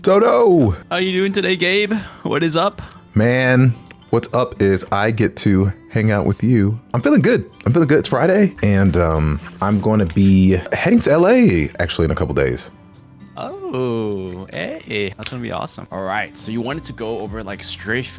Dodo! How you doing today, Gabe? What is up? Man, what's up is I get to hang out with you. I'm feeling good. It's Friday, and I'm going to be heading to LA actually in a couple days. Oh, hey, that's gonna be awesome. All right, so you wanted to go over like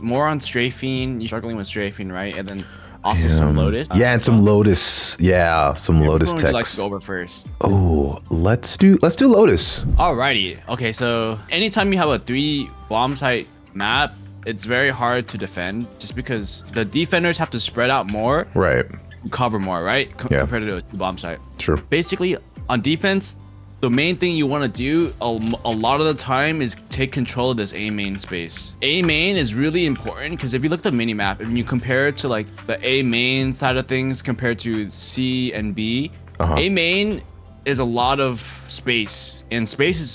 more on strafing. You're struggling with strafing, right? And then also some Lotus. Yeah, and some Lotus. Yeah, some Lotus techs. techs. Like to go over first. Oh, let's do Lotus. Alrighty. Okay, so anytime you have a 3 bomb site map, it's very hard to defend just because the defenders have to spread out more, Right. cover more, right? Yeah. Compared to a 2 bomb site. Sure. Basically, on defense, the main thing you want to do a lot of the time is take control of this A main space. A main is really important because if you look at the mini map and you compare it to like the A main side of things compared to C and B, A main is a lot of space, and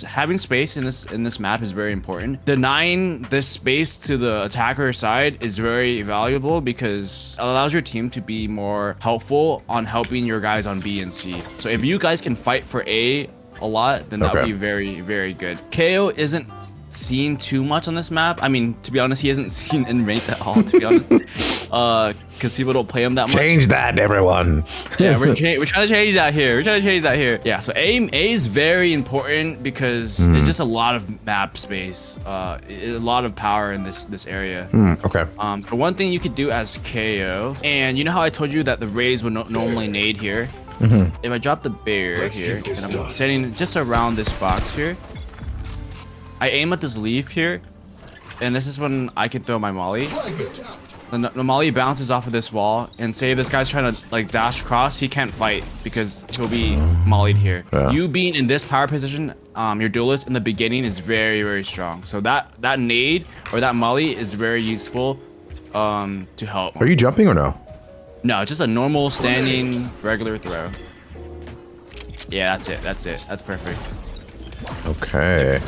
having space in this map is very important. Denying this space to the attacker side is very valuable because it allows your team to be more helpful on helping your guys on B and C. So if you guys can fight for A a lot, then that would be very, very good. KO isn't seen too much on this map. I mean, to be honest, he isn't seen in ranked at all, to be honest. Because people don't play him that much. Change that, everyone. Yeah, we're trying to change that here. Yeah, so A is very important because it's just a lot of map space, a lot of power in this area. Okay. So one thing you could do as KO, and you know how I told you that the Rays would normally nade here? If I drop the bear here, and I'm sitting just around this box here, I aim at this leaf here, and this is when I can throw my molly. The molly bounces off of this wall, and say this guy's trying to like dash across, he can't fight because he'll be mollied here. Yeah. You being in this power position, your duelist in the beginning is very, very strong. So that nade or that molly is very useful to help. Are you jumping or no? No, just a normal standing regular throw. Yeah, that's it. That's perfect. Okay.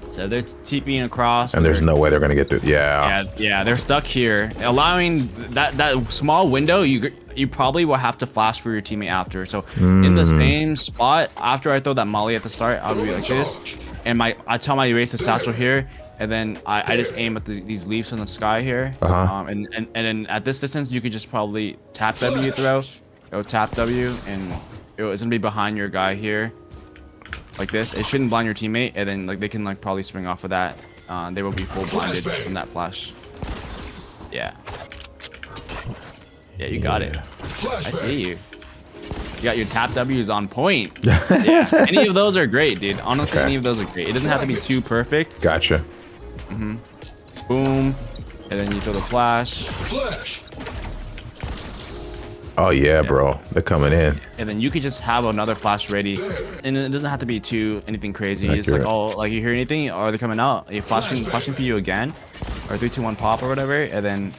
So they're TPing across. And there's no way they're gonna get through. Yeah. Yeah, they're stuck here. Allowing that small window, you probably will have to flash for your teammate after. So in the same spot, after I throw that molly at the start, I'll be like this. And I tell my erase the satchel here. And then I just aim at these leaves in the sky here. And then at this distance, you could just probably tap W throw. Go tap W, and it's gonna be behind your guy here. Like this. It shouldn't blind your teammate, and then like they can like probably swing off of that. They will be full blinded from that flash. Yeah. Yeah, you got it. I see you. You got your tap W's on point. Yeah. Any of those are great, dude. Honestly, any of those are great. It doesn't have to be too perfect. Gotcha. Boom. And then you throw the flash. Oh yeah, bro. They're coming in. And then you could just have another flash ready. And it doesn't have to be anything crazy. Accurate. It's like, oh, like you hear anything? Or they're coming out. Are you flashing for you again? Or 3, 2, 1 pop or whatever. And then,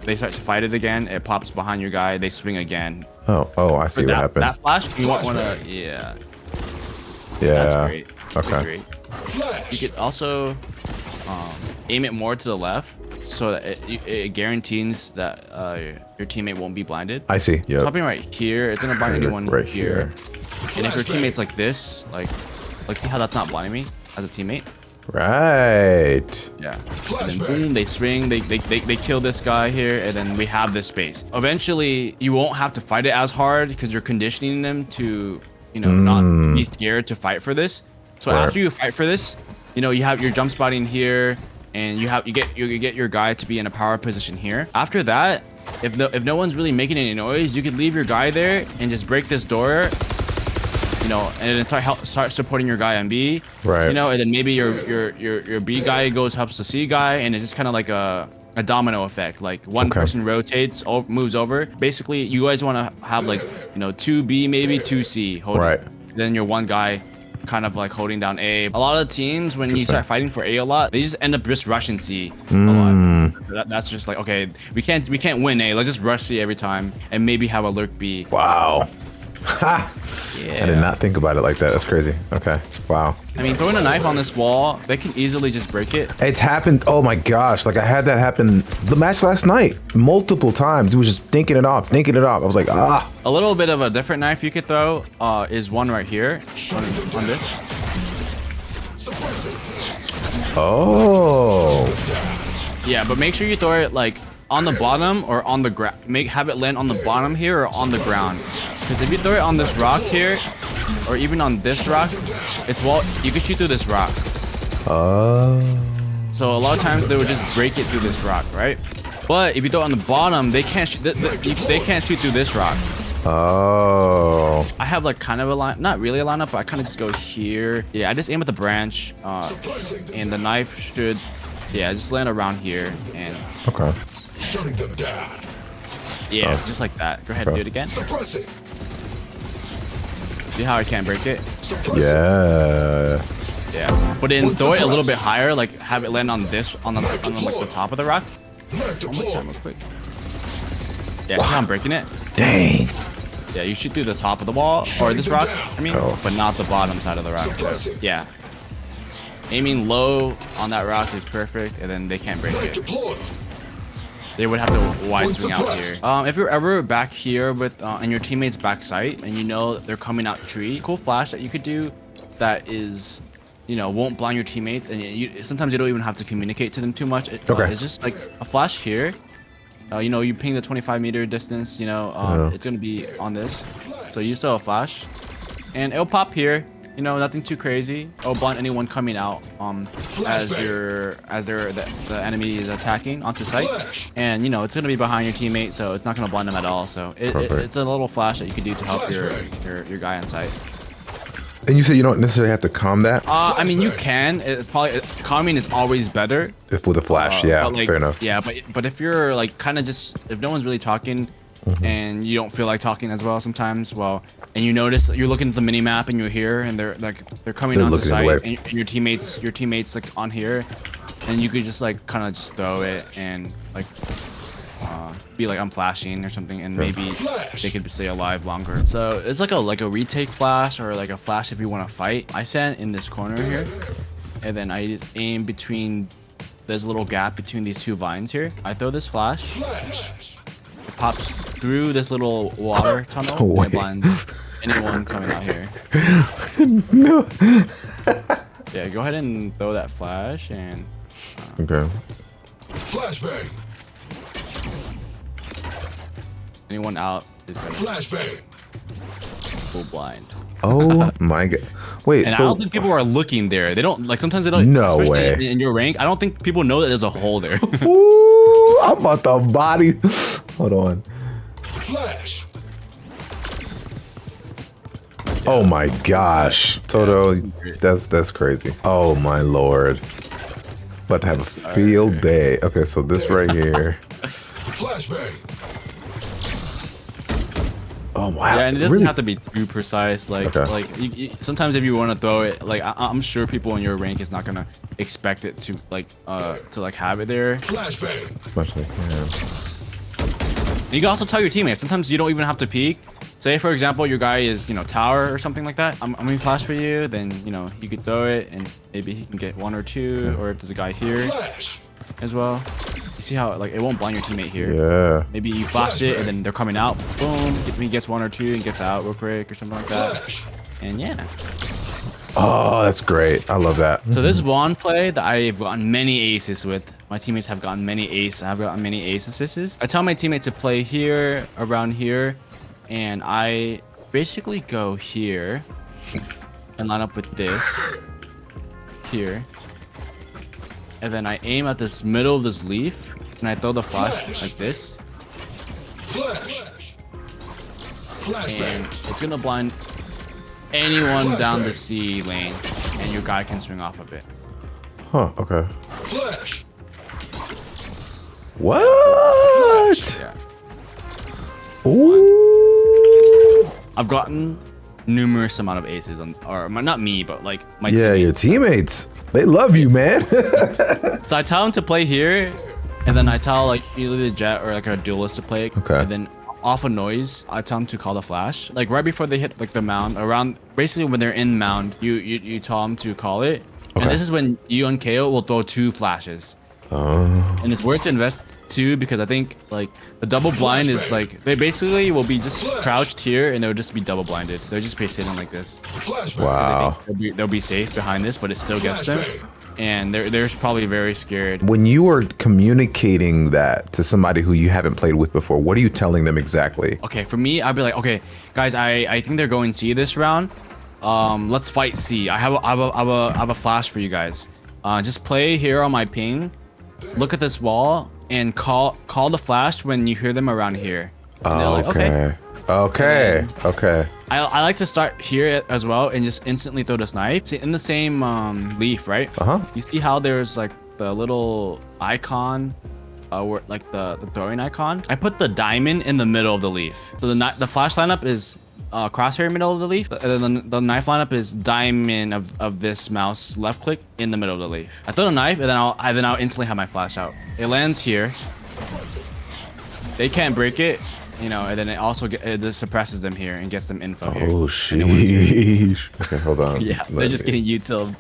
they start to fight it again. It pops behind your guy. They swing again. Oh, I see what happened. That flash, you want to, yeah. Yeah. That's great. Okay. Great. You could also aim it more to the left so that it guarantees that your teammate won't be blinded. I see. Yeah. Topping right here, it's gonna blind anyone right here. And if your teammate's like this, like see how that's not blinding me as a teammate? Right. Yeah. And then boom, they swing, they kill this guy here, and then we have this space. Eventually, you won't have to fight it as hard because you're conditioning them to, not be scared to fight for this. So after you fight for this, you have your jump spotting here, and you get your guy to be in a power position here. After that, if no one's really making any noise, you could leave your guy there and just break this door, and then start supporting your guy on B. Right. And then maybe your B guy helps the C guy, and it's just kind of like a domino effect. Like one person rotates, moves over. Basically, you guys want to have like 2B, maybe 2C. Right. Then your one guy kind of like holding down A. A lot of teams, when you start fighting for A a lot, they just end up just rushing C a lot. That's just like, okay, we can't win A. Let's just rush C every time and maybe have a lurk B. Wow. Yeah. I did not think about it like that. That's crazy. Okay. Wow. I mean, throwing a knife on this wall, they can easily just break it. It's happened. Oh my gosh. Like I had that happen the match last night multiple times. It was just thinking it off. I was like, ah. A little bit of a different knife you could throw is one right here on this. Oh. Yeah, but make sure you throw it like on the bottom or on the ground. Have it land on the bottom here or on the ground. Because if you throw it on this rock here, or even on this rock, you can shoot through this rock. Oh. So a lot of times they would just break it through this rock, right? But if you throw it on the bottom, they can't they can't shoot through this rock. Oh. I have like kind of a line, not really a lineup, but I kind of just go here. Yeah, I just aim at the branch, and the knife should, yeah, just land around here and. Okay. Shutting them down. Yeah, just like that. Go ahead and do it again. See how I can't break it? Yeah. Yeah. But then throw it a little bit higher, like have it land on this, on like the top of the rock. One more time, real quick. Yeah, see how I'm breaking it? Dang. Yeah, you shoot through the top of the wall, or this rock, I mean, but not the bottom side of the rock. So, yeah. Aiming low on that rock is perfect, and then they can't break it. They would have to wide swing out here. If you're ever back here with in your teammate's back sight and you know they're coming out tree, cool flash that you could do that is, you know, won't blind your teammates, and sometimes you don't even have to communicate to them too much. It's just like a flash here. You know, you ping the 25-meter distance. You know, it's gonna be on this, so you still have a flash, and it'll pop here. You know, nothing too crazy. It'll blind anyone coming out as the enemy is attacking onto site, and you know it's gonna be behind your teammate, so it's not gonna blind them at all. So it's a little flash that you could do to help your guy on site. And you said you don't necessarily have to calm that? I mean, you can. It's probably calming is always better. If with a flash, yeah, like, fair enough. Yeah, but if you're like kind of just if no one's really talking, and you don't feel like talking as well sometimes, and you notice you're looking at the mini map and you're here and they're coming onto site and your teammates like on here, and you could just like kind of just throw it and like be like I'm flashing or something, and maybe they could stay alive longer. So it's like a retake flash or like a flash if you want to fight. I stand in this corner here, and then I just aim between. There's a little gap between these two vines here. I throw this flash. It pops through this little water tunnel and it blinds anyone coming out here. No. Yeah, go ahead and throw that flash and. Okay. Flashbang. Anyone out is gonna Flashbang. go blind. Oh my god. Wait, And so I don't think people are looking there. They don't like sometimes they don't. No especially way. In your rank, I don't think people know that there's a hole there. Ooh, I'm about to body. Hold on. Flash. Oh my gosh. Toto, that's crazy. Oh my lord. About to have a field day. Okay, so this right here. Flashbang. Oh wow. Yeah, and it doesn't Really? have to be too precise. Like, Okay. Sometimes if you want to throw it, like I'm sure people in your rank is not gonna expect it to have it there. Flashbang. As much as I can. And you can also tell your teammates. Sometimes you don't even have to peek. Say for example, your guy is tower or something like that. I'm gonna flash for you. Then you could throw it, and maybe he can get one or two. Or if there's a guy here Flash. as well. You see how it won't blind your teammate here. Yeah. Maybe you flash it and then they're coming out. Boom. He gets one or two and gets out real quick or something like that. Flash. And yeah. Oh, that's great. I love that. So this one play that I've gotten many aces with. My teammates have gotten many aces. I've gotten many ace assists. I tell my teammate to play here, around here, and I basically go here and line up with this here. And then I aim at this middle of this leaf, and I throw the flash like this, Flash. Flashbang. and it's gonna blind anyone down the C lane, and your guy can swing off of it. Huh, okay. Flash. What? Yeah. Ooh. I've gotten numerous amount of aces not me, but like my Yeah, your teammates. teammates. They love you, man. So I tell him to play here, and then I tell like either the jet or like a duelist to play it. Okay. And then off a noise, I tell them to call the flash. Like right before they hit like the mound, around basically when they're in mound, you tell them to call it. Okay. And this is when you and KO will throw two flashes. Oh. And it's worth to invest too, because I think like the double blind is like they basically will be just crouched here and they'll just be double blinded. They'll just be sitting like this. Flashbang. Wow. They'll be safe behind this, but it still gets them, and they're probably very scared. When you are communicating that to somebody who you haven't played with before, what are you telling them exactly? Okay, for me, I'd be like, okay, guys, I think they're going C this round. Let's fight C. I have a flash for you guys. Just play here on my ping. Look at this wall and call the flash when you hear them around here. And they're like, Okay. I like to start here as well and just instantly throw this knife. See, in the same leaf, right? You see how there's like the little icon, where, like the throwing icon. I put the diamond in the middle of the leaf. So the flash lineup is crosshair middle of the leaf, and then the knife lineup is diamond of this mouse left click in the middle of the leaf. I throw the knife and then I'll instantly have my flash out. It lands here. They can't break it, you know, and then it also it suppresses them here and gets them info here. Oh sheesh. Okay, hold on. Yeah, they're just getting util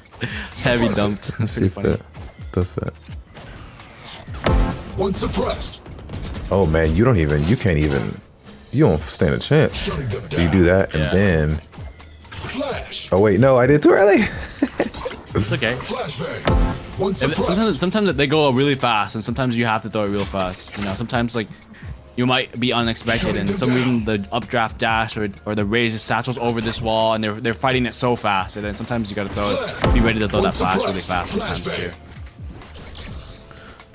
heavy dumped. That's See pretty if funny. that does that. One suppressed. Oh man, you don't stand a chance. Shutting them So you down. do that and Yeah. then. Flash. Oh wait, no, I did too early. It's okay. Flashbang. One And suppressed. sometimes they go really fast, and sometimes you have to throw it real fast. You know, sometimes like you might be unexpected, and for some reason the updraft dash or the raise satchels over this wall, and they're fighting it so fast, and then sometimes you gotta be ready to throw that flash really fast sometimes too.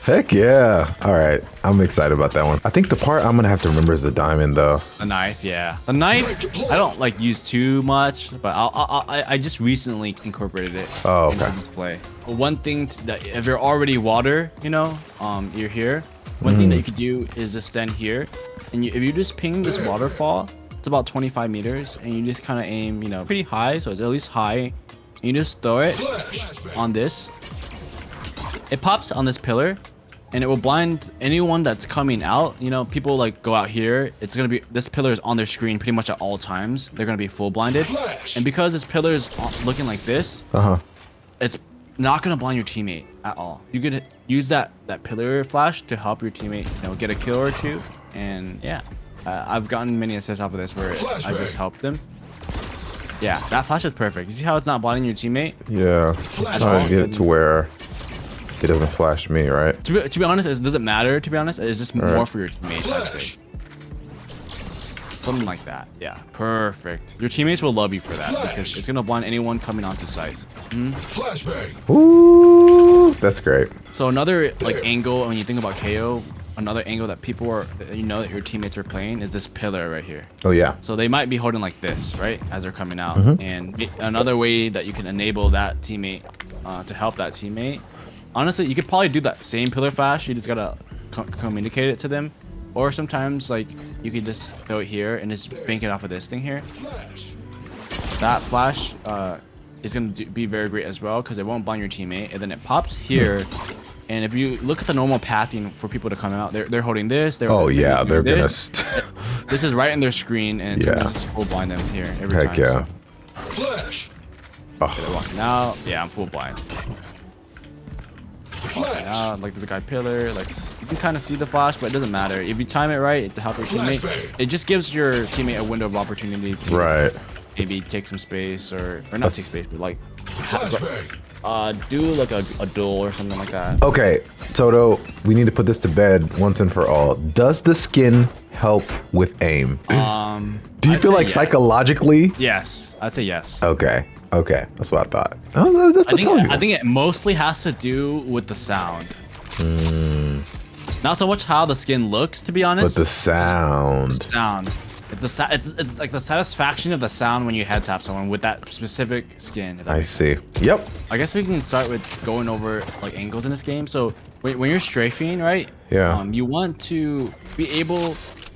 Heck yeah. All right, I'm excited about that one. I think the part I'm gonna have to remember is the diamond though. The knife, yeah. The knife, I don't like use too much, but I just recently incorporated it Oh, into okay. this play. One thing that if you're already water, you know, you're here. One thing that you could do is just stand here, and if you just ping this waterfall, it's about 25 meters, and you just kind of aim, you know, pretty high, so it's at least high. And you just throw it on this. It pops on this pillar, and it will blind anyone that's coming out. You know, people like go out here. It's gonna be this pillar is on their screen pretty much at all times. They're gonna be full blinded, and because this pillar is looking like this, it's not gonna blind your teammate at all. You could use that pillar flash to help your teammate, you know, get a kill or two. And yeah, I've gotten many assists off of this where I just helped them. Yeah, that flash is perfect. You see how it's not blinding your teammate? Yeah. I'm trying to get it to where it doesn't flash me, right? To be honest, it doesn't matter. To be honest, it's just more right. for your teammate, I'd say. Something like that. Yeah, perfect. Your teammates will love you for that because it's gonna blind anyone coming onto site. Flashbang. Ooh, that's great. So another like angle when you think about KO, another angle that people are, you know, that your teammates are playing is this pillar right here. Oh yeah. So they might be holding like this, right, as they're coming out. And another way that you can enable that teammate to help that teammate. Honestly, you could probably do that same pillar flash. You just gotta communicate it to them, or sometimes like you could just throw it here and just bank it off of this thing here. That flash is gonna be very great as well because it won't blind your teammate, and then it pops here. And if you look at the normal pathing for people to come out, they're holding this. Oh yeah, they're gonna. This is right in their screen, and it's gonna just full blind them here every time. Heck yeah. Flash. They're walking out. Yeah, I'm full blind. Walking out, like there's a guy pillar. Like you can kind of see the flash, but it doesn't matter. If you time it right to help your teammate, it just gives your teammate a window of opportunity to maybe take some space or not take space, but like do like a duel or something like that. Okay, Toto, we need to put this to bed once and for all. Does the skin help with aim? Do you feel like psychologically? Yes, I'd say yes. Okay, that's what I thought. Oh, that's I think it mostly has to do with the sound. Not so much how the skin looks, to be honest. But the sound. The sound. It's like the satisfaction of the sound when you head tap someone with that specific skin. I see. Yep. I guess we can start with going over like angles in this game. So when you're strafing, right? Yeah. You want to be able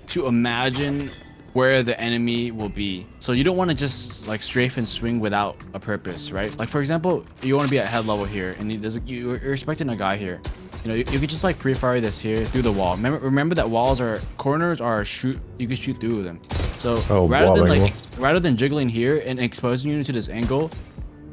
to imagine where the enemy will be. So you don't want to just like strafe and swing without a purpose, right? Like for example, you want to be at head level here, and you're expecting a guy here. You know, you could just like pre-fire this here through the wall. Remember that corners are you can shoot through them. So rather than jiggling here and exposing you to this angle,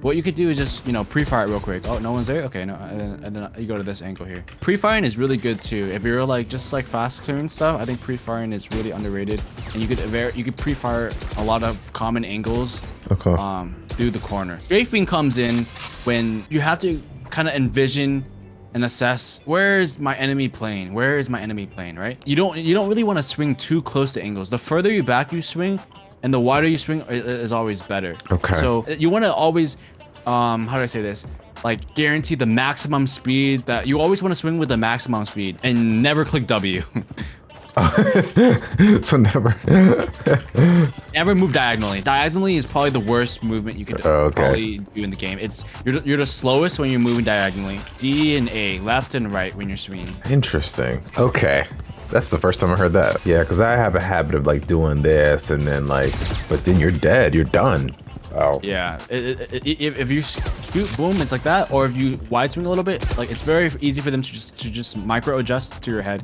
what you could do is just, you know, pre-fire it real quick. Oh, no one's there? Okay, no, and then you go to this angle here. Pre-firing is really good too. If you're like just like fast clearing stuff, I think pre-firing is really underrated. And you could pre-fire a lot of common angles through the corner. Strafing comes in when you have to kind of envision and assess, where is my enemy playing? Where is my enemy playing, right? You don't really want to swing too close to angles. The further you back you swing, and the wider you swing is always better. Okay. So you want to always, how do I say this? Like guarantee the maximum speed that you always want to swing with the maximum speed and never click W. So never. Never move diagonally. Diagonally is probably the worst movement you could probably do in the game. You're the slowest when you're moving diagonally. D and A, left and right when you're swinging. Interesting. Okay. That's the first time I heard that. Yeah, because I have a habit of like doing this and then like, but then you're dead. You're done. Oh. Yeah. If you shoot, boom, it's like that. Or if you wide swing a little bit, like it's very easy for them to just micro adjust to your head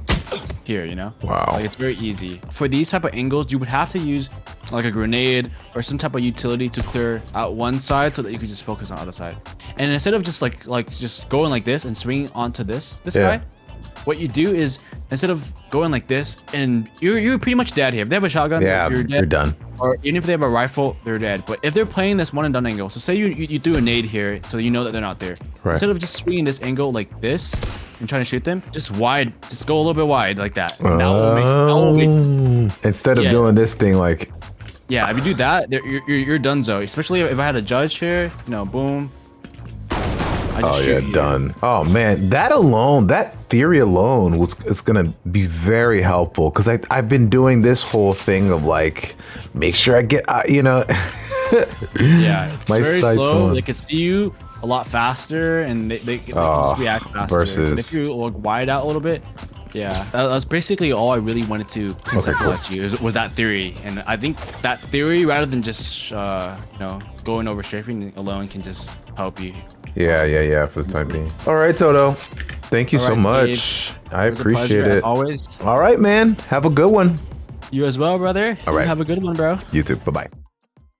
here, you know? Wow. Like it's very easy. For these type of angles, you would have to use like a grenade or some type of utility to clear out one side so that you could just focus on the other side. And instead of just just going like this and swinging onto this guy, what you do is instead of going like this, and you're pretty much dead here. If they have a shotgun, you're dead. You're done. Or even if they have a rifle, they're dead. But if they're playing this one and done angle, so say you threw a nade here, so you know that they're not there. Right. Instead of just swinging this angle like this and trying to shoot them, just go a little bit wide like that. And that will make instead of doing this thing like. Yeah, if you do that, you're donezo. Especially if I had a judge here, you know, boom. Oh yeah, done. Oh man, that theory alone is gonna be very helpful because I've been doing this whole thing of like, make sure I get, you know. Yeah, it's my very sights slow. on. They can see you a lot faster, and they can just react faster. Versus but if you look wide out a little bit, yeah, that was basically all I really wanted to conceptualize to you was that theory, and I think that theory, rather than just you know, going over strafing alone, can just help you. Yeah, for the time being. All right, Toto. Thank you so much. I appreciate it. As always. All right, man. Have a good one. You as well, brother. All right. Have a good one, bro. You too. Bye-bye.